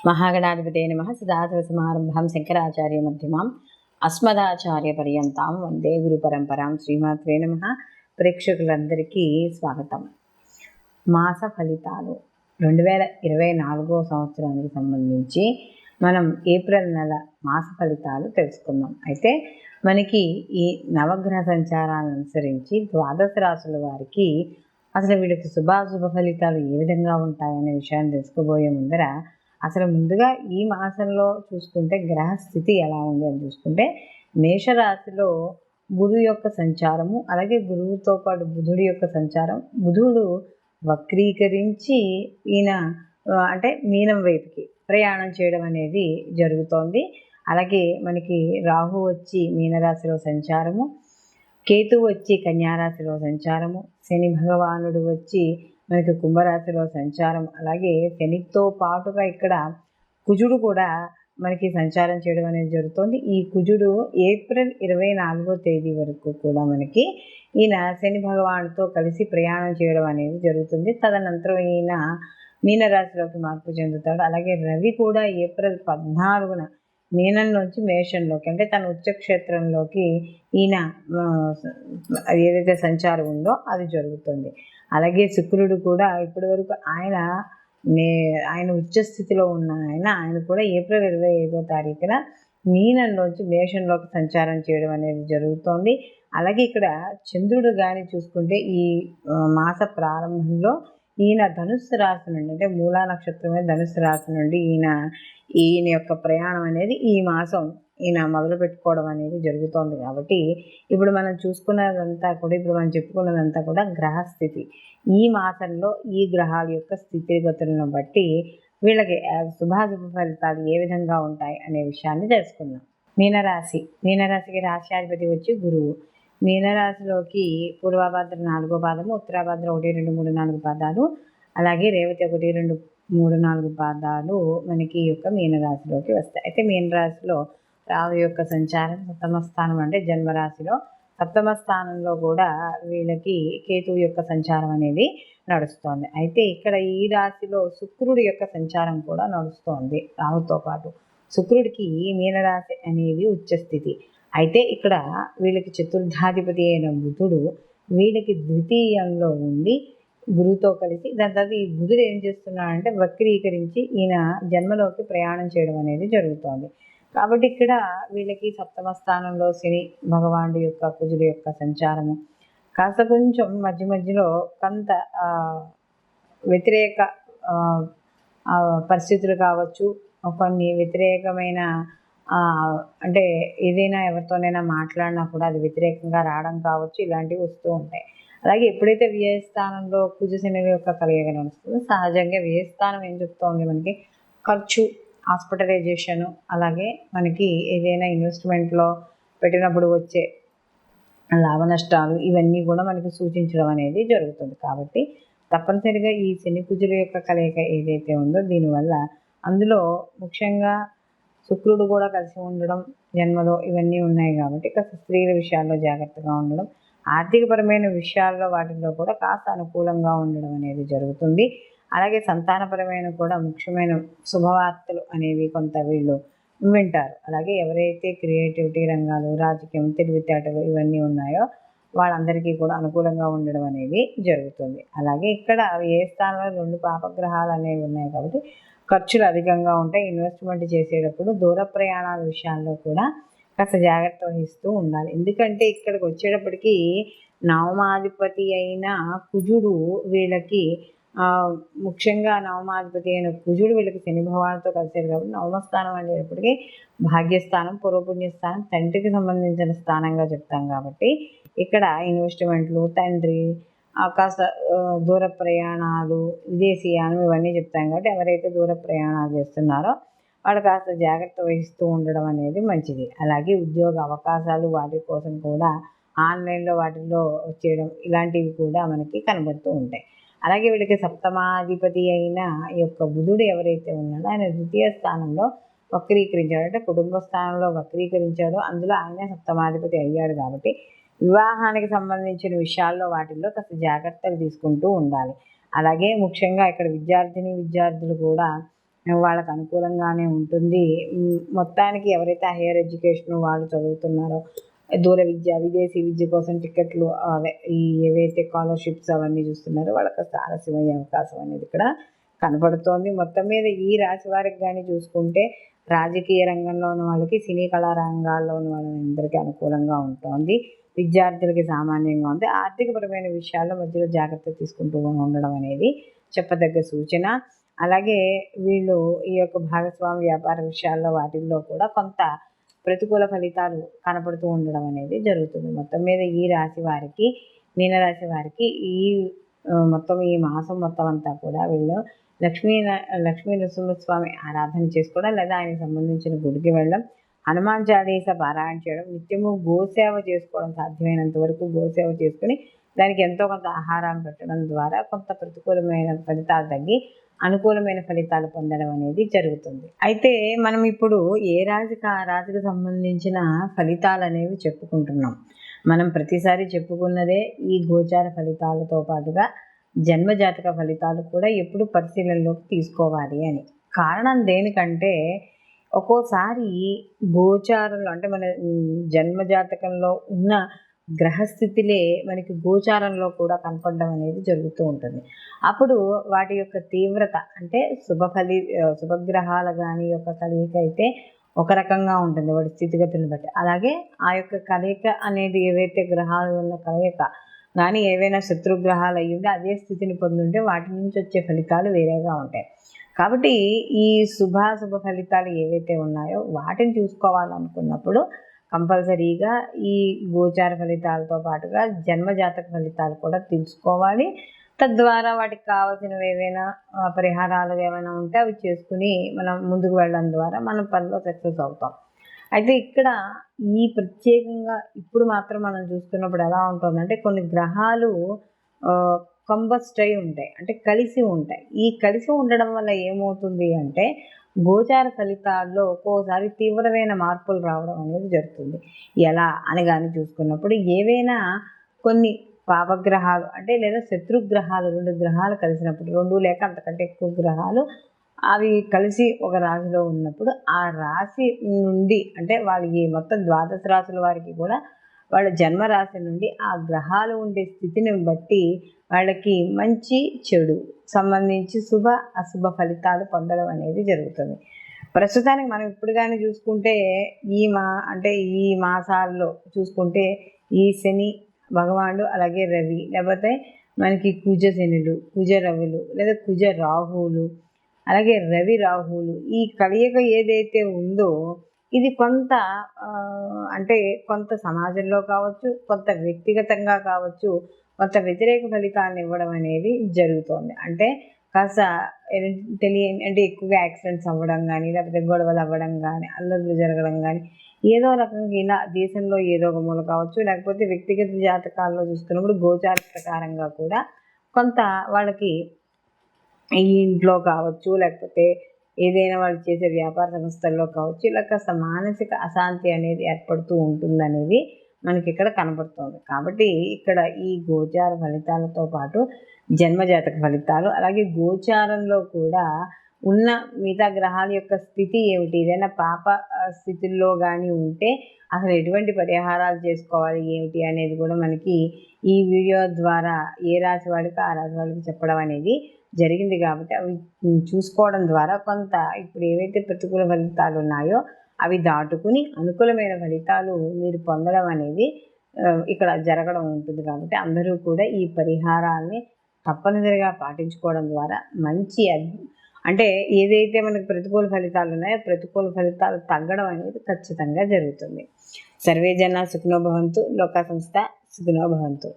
మహాగణాధిపతే నమః. సదాశివసమారంభాం శంకరాచార్య మధ్యమాం అస్మదాచార్య పర్యంతాం వందే గురు పరంపరాం. శ్రీమాత్రే నమః. ప్రేక్షకులందరికీ స్వాగతం. మాస ఫలితాలు 2024 సంవత్సరానికి సంబంధించి మనం ఏప్రిల్ నెల మాస ఫలితాలు తెలుసుకుందాం. అయితే మనకి ఈ నవగ్రహ సంచారాలను అనుసరించి ద్వాదశ రాశుల వారికి అసలు వీళ్ళకి శుభాశుభ ఫలితాలు ఏ విధంగా ఉంటాయనే విషయాన్ని తెలుసుకోబోయే ముందర అసలు ముందుగా ఈ మాసంలో చూసుకుంటే గ్రహ స్థితి ఎలా ఉంది అని చూసుకుంటే మేషరాశిలో బుధుడు యొక్క సంచారము, అలాగే గురువుతో పాటు బుధుడి యొక్క సంచారం. బుధుడు వక్రీకరించి ఈయన అంటే మీనం వైపుకి ప్రయాణం చేయడం అనేది జరుగుతోంది. అలాగే మనకి రాహు వచ్చి మీనరాశిలో సంచారము, కేతువు వచ్చి కన్యారాశిలో సంచారము, శని భగవానుడు వచ్చి మనకి కుంభరాశిలో సంచారం, అలాగే శనితో పాటుగా ఇక్కడ కుజుడు కూడా మనకి సంచారం చేయడం అనేది జరుగుతుంది. ఈ కుజుడు ఏప్రిల్ 24వ తేదీ వరకు కూడా మనకి ఈయన శని భగవానుడితో కలిసి ప్రయాణం చేయడం అనేది జరుగుతుంది. తదనంతరం ఈయన మీనరాశిలోకి మార్పు చెందుతాడు. అలాగే రవి కూడా ఏప్రిల్ 14న మీనంలోంచి మేషంలోకి అంటే తన ఉచ్చక్షేత్రంలోకి ఈయన ఏదైతే సంచారం ఉందో అది జరుగుతుంది. అలాగే శుక్రుడు కూడా ఇప్పటి వరకు ఆయన ఉచ్చస్థితిలో ఉన్న ఆయన కూడా ఏప్రిల్ 25వ తారీఖున మీనంలోంచి మేషంలోకి సంచారం చేయడం అనేది జరుగుతోంది. అలాగే ఇక్కడ చంద్రుడు కానీ చూసుకుంటే ఈ మాస ప్రారంభంలో ఈయన ధనుస్సు రాశి నుండి అంటే మూలా నక్షత్రమే ధనుస్సు రాశి నుండి ఈయన యొక్క ప్రయాణం అనేది ఈ మాసం ఈయన మొదలు పెట్టుకోవడం అనేది జరుగుతోంది. కాబట్టి ఇప్పుడు మనం చూసుకున్నదంతా కూడా మనం చెప్పుకున్నదంతా కూడా గ్రహస్థితి. ఈ మాసంలో ఈ గ్రహాల యొక్క స్థితిగతులను బట్టి వీళ్ళకి శుభాశుభ ఫలితాలు ఏ విధంగా ఉంటాయి అనే విషయాన్ని తెలుసుకుందాం. మీనరాశికి రాశ్యాధిపతి వచ్చి గురువు. మీనరాశిలోకి పూర్వభాద్ర 4వ పాదము, ఉత్తరాభాద్ర 1, 2, 3, 4 పాదాలు, అలాగే రేవతి 1, 2, 3, 4 పాదాలు మనకి ఈ యొక్క మీనరాశిలోకి వస్తాయి. అయితే మీనరాశిలో రాహు యొక్క సంచారం సప్తమ స్థానం అంటే జన్మరాశిలో, సప్తమ స్థానంలో కూడా వీళ్ళకి కేతువు యొక్క సంచారం అనేది నడుస్తోంది. అయితే ఇక్కడ ఈ రాశిలో శుక్రుడి యొక్క సంచారం కూడా నడుస్తోంది రాహుతో పాటు. శుక్రుడికి మీనరాశి అనేది ఉచ్చస్థితి. అయితే ఇక్కడ వీళ్ళకి చతుర్థాధిపతి అయిన బుధుడు వీళ్ళకి ద్వితీయంలో ఉండి గురువుతో కలిసి దాని తర్వాత ఈ బుధుడు ఏం చేస్తున్నాడంటే వక్రీకరించి ఈయన జన్మలోకి ప్రయాణం చేయడం అనేది జరుగుతోంది. కాబట్టి ఇక్కడ వీళ్ళకి సప్తమ స్థానంలో శని భగవానుడి యొక్క కుజుడు యొక్క సంచారము కాస్త కొంచెం మధ్యలో కొంత వ్యతిరేక పరిస్థితులు కావచ్చు, కొన్ని వ్యతిరేకమైన అంటే ఏదైనా ఎవరితోనైనా మాట్లాడినా కూడా అది వ్యతిరేకంగా రావడం కావచ్చు, ఇలాంటివి వస్తూ ఉంటాయి. అలాగే ఎప్పుడైతే వ్యయస్థానంలో కుజ శనుల యొక్క కలయిక నడుస్తుందో సహజంగా వ్యయస్థానం ఏం చెప్తోంది మనకి ఖర్చు, హాస్పిటలైజేషను, అలాగే మనకి ఏదైనా ఇన్వెస్ట్మెంట్లో పెట్టినప్పుడు వచ్చే లాభ నష్టాలు ఇవన్నీ కూడా మనకి సూచించడం అనేది జరుగుతుంది. కాబట్టి తప్పనిసరిగా ఈ శని కుజుల యొక్క కలయిక ఏదైతే ఉందో దీనివల్ల అందులో ముఖ్యంగా శుక్రుడు కూడా కలిసి ఉండడం జన్మలో ఇవన్నీ ఉన్నాయి. కాబట్టి కాస్త స్త్రీల విషయాల్లో జాగ్రత్తగా ఉండడం, ఆర్థికపరమైన విషయాల్లో వాటిల్లో కూడా కాస్త అనుకూలంగా ఉండడం అనేది జరుగుతుంది. అలాగే సంతానపరమైన కూడా ముఖ్యమైన శుభవార్తలు అనేవి కొంత వీళ్ళు వింటారు. అలాగే ఎవరైతే క్రియేటివిటీ రంగాలు, రాజకీయం, తెలివితేటలు ఇవన్నీ ఉన్నాయో వాళ్ళందరికీ కూడా అనుకూలంగా ఉండడం అనేది జరుగుతుంది. అలాగే ఇక్కడ ఏ స్థానంలో 2 పాపగ్రహాలు అనేవి ఉన్నాయి కాబట్టి ఖర్చులు అధికంగా ఉంటాయి. ఇన్వెస్ట్మెంట్ చేసేటప్పుడు దూర ప్రయాణాల విషయాల్లో కూడా కాస్త జాగ్రత్త వహిస్తూ ఉండాలి. ఎందుకంటే ఇక్కడికి వచ్చేటప్పటికి నవమాధిపతి అయిన కుజుడు వీళ్ళకి ముఖ్యంగా నవమాధిపతి అయిన కుజుడు వీళ్ళకి శని భగవానుడితో కలిసేది. కాబట్టి నవమస్థానం అనేటప్పటికీ భాగ్యస్థానం, పూర్వపుణ్యస్థానం, తండ్రికి సంబంధించిన స్థానంగా చెప్తాం. కాబట్టి ఇక్కడ ఇన్వెస్ట్మెంట్లు, తండ్రి, కాస్త దూర ప్రయాణాలు, విదేశీయానం ఇవన్నీ చెప్తాం. కాబట్టి ఎవరైతే దూర ప్రయాణాలు చేస్తున్నారో వాళ్ళు కాస్త జాగ్రత్త వహిస్తూ ఉండడం అనేది మంచిది. అలాగే ఉద్యోగ అవకాశాలు వాటి కోసం కూడా ఆన్లైన్లో వాటిల్లో చేయడం ఇలాంటివి కూడా మనకి కనబడుతూ ఉంటాయి. అలాగే వీళ్ళకి సప్తమాధిపతి అయిన ఈ యొక్క బుధుడు ఎవరైతే ఉన్నాడో ఆయన ద్వితీయ స్థానంలో వక్రీకరించాడు, అంటే కుటుంబ స్థానంలో వక్రీకరించాడు. అందులో ఆయనే సప్తమాధిపతి అయ్యాడు. కాబట్టి వివాహానికి సంబంధించిన విషయాల్లో వాటిల్లో కాస్త జాగ్రత్తలు తీసుకుంటూ ఉండాలి. అలాగే ముఖ్యంగా ఇక్కడ విద్యార్థులు కూడా వాళ్ళకు అనుకూలంగానే ఉంటుంది. మొత్తానికి ఎవరైతే హైయర్ ఎడ్యుకేషన్ వాళ్ళు చదువుతున్నారో, దూర విద్య, విదేశీ విద్య కోసం టికెట్లు అవే ఈ ఏవైతే స్కాలర్షిప్స్ అవన్నీ చూస్తున్నారో వాళ్ళకి ఆలస్యమయ్యే అవకాశం అనేది ఇక్కడ కనపడుతోంది. మొత్తం మీద ఈ రాశి వారికి కానీ చూసుకుంటే రాజకీయ రంగంలో ఉన్న వాళ్ళకి, సినీ కళా రంగాల్లో ఉన్న వాళ్ళందరికీ అనుకూలంగా ఉంటుంది. విద్యార్థులకి సామాన్యంగా ఉంది. ఆర్థికపరమైన విషయాల్లో మధ్యలో జాగ్రత్త తీసుకుంటూ ఉండడం అనేది చెప్పదగ్గ సూచన. అలాగే వీళ్ళు ఈ యొక్క భాగస్వామి వ్యాపార విషయాల్లో వాటిల్లో కూడా కొంత ప్రతికూల ఫలితాలు కనపడుతూ ఉండడం అనేది జరుగుతుంది. మొత్తం మీద ఈ రాశి వారికి, మీనరాశి వారికి మొత్తం ఈ మాసం మొత్తం అంతా కూడా వీళ్ళు లక్ష్మీ నరసింహస్వామి ఆరాధన చేసుకోవడం, లేదా ఆయనకు సంబంధించిన గుడికి వెళ్ళడం, హనుమాన్ చాలీస పారాయణ చేయడం, నిత్యము గోసేవ చేసుకోవడం, సాధ్యమైనంత వరకు గోసేవ చేసుకుని దానికి ఎంతో కొంత ఆహారాన్ని పెట్టడం ద్వారా కొంత ప్రతికూలమైన ఫలితాలు తగ్గి అనుకూలమైన ఫలితాలు పొందడం అనేది జరుగుతుంది. అయితే మనం ఇప్పుడు ఏ రాశికి ఆ రాశికి సంబంధించిన ఫలితాలు అనేవి చెప్పుకుంటున్నాం. మనం ప్రతిసారి చెప్పుకున్నదే ఈ గోచార ఫలితాలతో పాటుగా జన్మజాతక ఫలితాలు కూడా ఎప్పుడు పరిశీలనలోకి తీసుకోవాలి అని. కారణం దేనికంటే ఒక్కోసారి గోచారంలో అంటే మన జన్మజాతకంలో ఉన్న గ్రహస్థితిలే మనకి గోచారంలో కూడా కనపడడం అనేది జరుగుతూ ఉంటుంది. అప్పుడు వాటి యొక్క తీవ్రత అంటే శుభగ్రహాల కానీ యొక్క కలయిక అయితే ఒక రకంగా ఉంటుంది వాటి స్థితిగతులను బట్టి. అలాగే ఆ యొక్క కలయిక అనేది ఏవైతే గ్రహాలు ఉన్న కలయిక కానీ ఏవైనా శత్రుగ్రహాలు అయ్యి ఉంటే అదే స్థితిని పొందుంటే వాటి నుంచి వచ్చే ఫలితాలు వేరేగా ఉంటాయి. కాబట్టి ఈ శుభాశుభ ఫలితాలు ఏవైతే ఉన్నాయో వాటిని చూసుకోవాలనుకున్నప్పుడు కంపల్సరీగా ఈ గోచార ఫలితాలతో పాటుగా జన్మజాతక ఫలితాలు కూడా తెలుసుకోవాలి. తద్వారా వాటికి కావాల్సినవి ఏవైనా పరిహారాలు ఏమైనా ఉంటే అవి చేసుకుని మనం ముందుకు వెళ్ళడం ద్వారా మనం పనిలో సక్సెస్ అవుతాం. అయితే ఇక్కడ ఈ ప్రత్యేకంగా ఇప్పుడు మాత్రం మనం చూస్తున్నప్పుడు ఎలా ఉంటుందంటే కొన్ని గ్రహాలు కంబస్ట్ అయి ఉంటాయి, అంటే కలిసి ఉంటాయి. ఈ కలిసి ఉండడం వల్ల ఏమవుతుంది అంటే గోచార ఫలితాల్లో ఒక్కోసారి తీవ్రమైన మార్పులు రావడం అనేది జరుగుతుంది. ఎలా అని కానీ చూసుకున్నప్పుడు ఏవైనా కొన్ని పాపగ్రహాలు అంటే లేదా శత్రుగ్రహాలు 2 గ్రహాలు కలిసినప్పుడు 2 లేక అంతకంటే ఎక్కువ గ్రహాలు అవి కలిసి ఒక రాశిలో ఉన్నప్పుడు ఆ రాశి నుండి అంటే వాళ్ళకి మొత్తం 12 రాశుల వారికి కూడా వాళ్ళ జన్మరాశి నుండి ఆ గ్రహాలు ఉండే స్థితిని బట్టి వాళ్ళకి మంచి చెడు సంబంధించి శుభ అశుభ ఫలితాలు పొందడం అనేది జరుగుతుంది. ప్రస్తుతానికి మనం ఇప్పుడు కానీ చూసుకుంటే ఈ మాసాల్లో చూసుకుంటే ఈ శని భగవానుడు అలాగే రవి లేకపోతే మనకి కుజ శనులు, కుజ రవులు లేదా కుజ రాహువులు అలాగే రవి రాహువులు ఈ కలయిక ఏదైతే ఉందో ఇది కొంత అంటే కొంత సమాజంలో కావచ్చు, కొంత వ్యక్తిగతంగా కావచ్చు, కొంత వ్యతిరేక ఫలితాలను ఇవ్వడం అనేది జరుగుతుంది. అంటే కాస్త తెలియని అంటే ఎక్కువగా యాక్సిడెంట్స్ అవ్వడం కానీ లేకపోతే గొడవలు అవ్వడం కానీ అల్లర్లు జరగడం కానీ ఏదో రకంగా ఇలా దేశంలో ఏదో ఒక మూల కావచ్చు, లేకపోతే వ్యక్తిగత జాతకాల్లో చూసుకున్నప్పుడు గోచార ప్రకారంగా కూడా కొంత వాళ్ళకి ఈ ఇంట్లో కావచ్చు లేకపోతే ఏదైనా వాళ్ళు చేసే వ్యాపార సంస్థల్లో కావచ్చు ఇలా కాస్త మానసిక అశాంతి అనేది ఏర్పడుతూ ఉంటుందనేది మనకి ఇక్కడ కనబడుతుంది. కాబట్టి ఇక్కడ ఈ గోచార ఫలితాలతో పాటు జన్మజాతక ఫలితాలు అలాగే గోచారంలో కూడా ఉన్న మిగతా గ్రహాల యొక్క స్థితి ఏమిటి, ఏదైనా పాప స్థితిలో కానీ ఉంటే అసలు ఎటువంటి పరిహారాలు చేసుకోవాలి ఏమిటి అనేది కూడా మనకి ఈ వీడియో ద్వారా ఏ రాశి వాళ్ళకి ఆ రాశి వాళ్ళకి చెప్పడం అనేది జరిగింది. కాబట్టి అవి చూసుకోవడం ద్వారా కొంత ఇప్పుడు ఏవైతే ప్రతికూల ఫలితాలు ఉన్నాయో అవి దాటుకుని అనుకూలమైన ఫలితాలు మీరు పొందడం అనేది ఇక్కడ జరగడం ఉంటుంది. కాబట్టి అందరూ కూడా ఈ పరిహారాల్ని తప్పనిసరిగా పాటించుకోవడం ద్వారా మంచి అంటే ఏదైతే మనకు ప్రతికూల ఫలితాలు ఉన్నాయో ప్రతికూల ఫలితాలు తగ్గడం అనేది ఖచ్చితంగా జరుగుతుంది. సర్వే జన సుఖినో భవంతు, లోకా సంస్థ సుఖినో భవంతు.